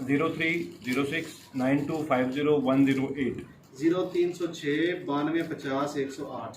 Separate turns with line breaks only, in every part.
030692501008
0306 92 50 108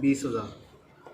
20000۔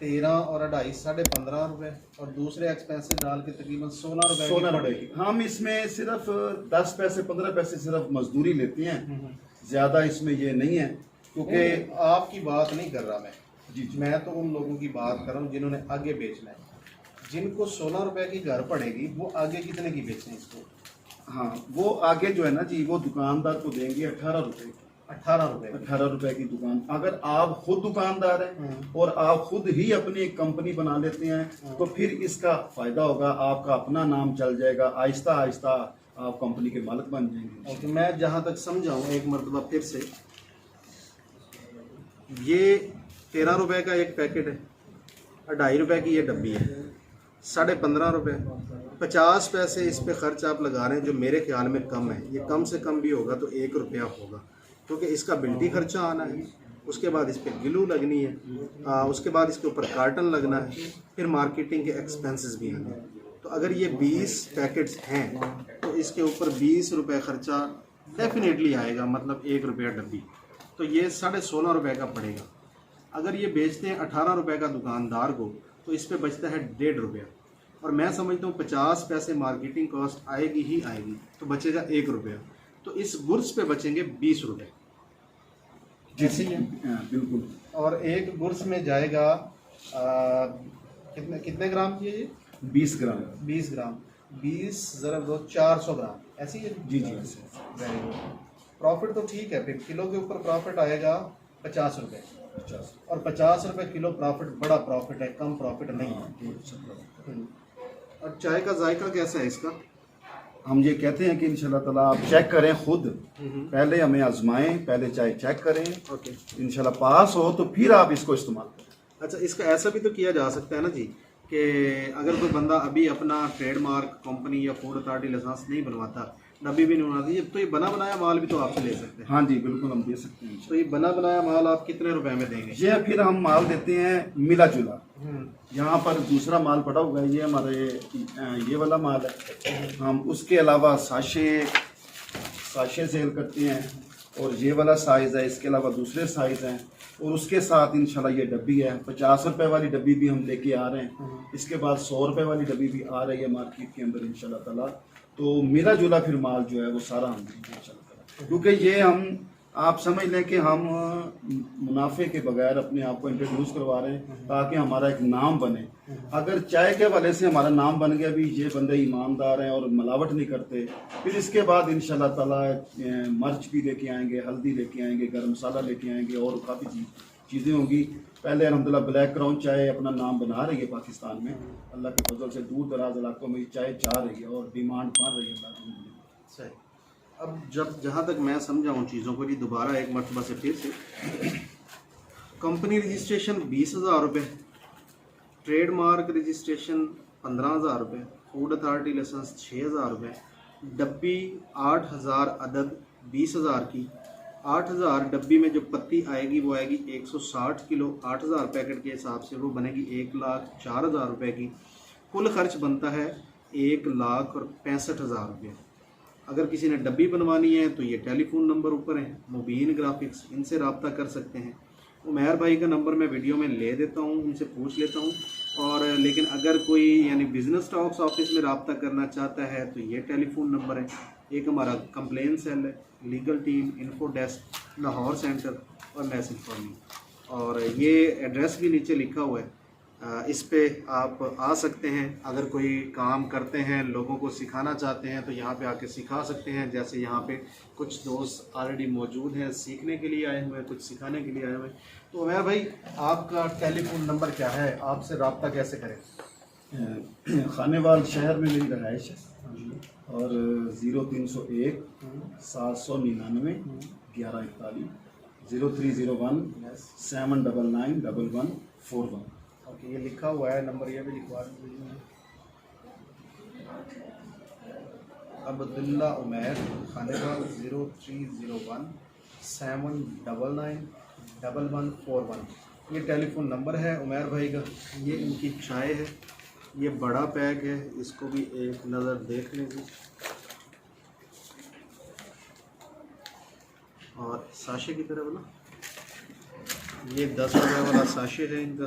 13 और 2.5 15.5 रुपए और दूसरे एक्सपेंसेस डाल के तकरीबन 16 रुपए
16 रुपए की। हम इसमें सिर्फ 10 पैसे 15 पैसे सिर्फ मजदूरी लेते हैं, ज़्यादा इसमें ये नहीं है, क्योंकि
आपकी बात नहीं कर रहा मैं
जी जी
मैं तो उन लोगों की बात कर रहा हूँ जिन्होंने आगे बेचना है, जिनको 16 रुपए की घर पड़ेगी वो आगे कितने की बेचें इसको?
हाँ, वो आगे जो है ना जी, वो दुकानदार को देंगे 18 रुपए की।
18 रुपए
18 रुपए की दुकान। अगर आप खुद दुकानदार हैं और आप खुद ही अपनी एक कंपनी बना लेते हैं तो फिर इसका फायदा होगा, आपका अपना नाम चल जाएगा, आहिस्ता आहिस्ता आप कंपनी के मालिक बन जाएंगे।
ओके, मैं जहाँ तक समझाऊँ एक मरतबा फिर से, ये 13 रुपए का एक पैकेट है, 2.5 रुपए की ये डब्बी है, 15.5 रुपए, 50 पैसे इस पे खर्च आप लगा रहे हैं, जो मेरे ख्याल में कम है। ये कम से कम भी होगा तो 1 रुपया होगा, क्योंकि इसका बिल्टी खर्चा आना है, उसके बाद इस पे ग्लू लगनी है, उसके बाद इसके ऊपर कार्टन लगना है, फिर मार्केटिंग के एक्सपेंसेस भी आने हैं। तो अगर ये 20 पैकेट्स हैं तो इसके ऊपर 20 रुपये खर्चा डेफिनेटली आएगा, मतलब 1 रुपया डब्बी, तो ये 16.5 रुपये का पड़ेगा। अगर ये बेचते हैं 18 रुपये का दुकानदार को तो इस पे बचता है 1.5 रुपया, और मैं समझता हूँ 50 पैसे मार्केटिंग कॉस्ट आएगी ही आएगी, तो बचेगा 1 रुपया, तो इस गुर्स पे बचेंगे 20 रुपये।
जी बिल्कुल।
और एक गुर्स में जाएगा कितने ग्राम की है ये?
20 ग्राम।
20 ग्राम, 20 ज़रा 2 400 ग्राम, ऐसी है?
जी जी ऐसे।
Very good. प्रॉफिट तो ठीक है, फिर किलो के ऊपर प्रॉफिट आएगा 50 रुपये,
50।
और 50 रुपये किलो प्रॉफिट बड़ा प्रॉफिट है, कम प्रॉफिट नहीं है। और चाय का जायका कैसा है इसका?
हम ये कहते हैं कि इंशाल्लाह ताला आप चेक करें खुद, पहले हमें आजमाएं, पहले चाय चेक करें,
ओके।
इंशाल्लाह पास हो तो फिर आप इसको इस्तेमाल करें।
अच्छा, इसका ऐसा भी तो किया जा सकता है ना जी कि अगर कोई बंदा अभी अपना ट्रेडमार्क कंपनी या फूड अथॉरिटी लाइसेंस नहीं बनवाता, डब्बी भी नहीं बनवाती, तो ये बना बनाया माल भी तो आपसे ले सकते हैं।
हाँ जी बिल्कुल, हम दे सकते हैं।
तो ये बना बनाया माल आप कितने रुपए में देंगे?
ये फिर हम माल देते हैं मिला जुला। यहाँ पर दूसरा माल पड़ा हुआ है, ये हमारे ये वाला माल है। हम उसके अलावा साशे सेल करते हैं, और ये वाला साइज़ है, इसके अलावा दूसरे साइज़ हैं, और उसके साथ इंशाल्लाह ये डब्बी है। 50 रुपए वाली डब्बी भी हम लेके आ रहे हैं, इसके बाद 100 रुपए वाली डब्बी भी आ रही है मार्केट के अंदर इंशाल्लाह ताला। तो मिला जुला फिर माल जो है वो सारा हम देंगे इंशाल्लाह ताला, क्योंकि ये हम आप समझ लें कि हम मुनाफे के बगैर अपने आप को इंट्रोड्यूस करवा रहे हैं ताकि हमारा एक नाम बने। अगर चाय के वाले से हमारा नाम बन गया भी ये बंदे ईमानदार हैं और मिलावट नहीं करते, फिर इसके बाद इंशाल्लाह ताला मिर्च भी लेके आएंगे, हल्दी लेके आएंगे, गरम मसाला लेके आएंगे, और काफ़ी चीज़ें होंगी। पहले अल्हम्दुलिल्लाह ब्लैक क्राउन चाय अपना नाम बना रही है पाकिस्तान में, अल्लाह के फजल से दूर दराज इलाकों में चाय जा रही है और डिमांड बढ़ रही है अल्हम्दुलिल्लाह।
सही। अब जहाँ तक मैं समझा हूँ चीज़ों को जी, दोबारा एक मरतबा से फिर से, कंपनी रजिस्ट्रेशन 20,000 रुपये, ट्रेडमार्क रजिस्ट्रेशन 15,000 रुपये, फूड अथॉरिटी लाइसेंस 6,000 रुपये, डब्बी 8,000 अदद 20,000 की, 8,000 डब्बी में जो पत्ती आएगी वो आएगी 160 किलो, 8,000 पैकेट के हिसाब से वो बनेगी 1,04,000 रुपये की। कुल खर्च बनता है 1,65,000 रुपये। अगर किसी ने डब्बी बनवानी है तो ये टेलीफोन नंबर ऊपर है, मुबीन ग्राफिक्स, इनसे रब्ता कर सकते हैं। उमैर भाई का नंबर मैं वीडियो में ले देता हूँ, उनसे पूछ लेता हूँ। और लेकिन अगर कोई यानी बिजनेस टॉक्स ऑफिस में रब्ता करना चाहता है तो ये टेलीफोन नंबर है। एक हमारा कंप्लेन सेल है, legal team, info desk, Lahore centre और मैसेज फॉर मी, और ये एड्रेस भी नीचे लिखा हुआ है। इस पे आप आ सकते हैं। अगर कोई काम करते हैं, लोगों को सिखाना चाहते हैं तो यहाँ पे आके सिखा सकते हैं। जैसे यहाँ पे कुछ दोस्त ऑलरेडी मौजूद हैं, सीखने के लिए आए हुए हैं, कुछ सिखाने के लिए आए हुए हैं। तो उमैर भाई, आपका टेलीफोन नंबर क्या है, आपसे रब्ता कैसे करें?
खानेवाल शहर में मेरी रहाइश है, और 0301 799 1141 0301 799 1141।
ओके, ये लिखा हुआ है नंबर, ये भी लिखवा दीजिए। अब्दुल्ला उमैर, खानेवाल 0301 799 1141, ये टेलीफोन नंबर है उमैर भाई का। ये इनकी चाय है, ये बड़ा पैक है, इसको भी एक नज़र देख लीजिए। और साशे की तरफ ना, ये 10 रुपये वाला साशे है इनका।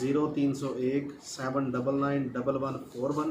0301-799-1141،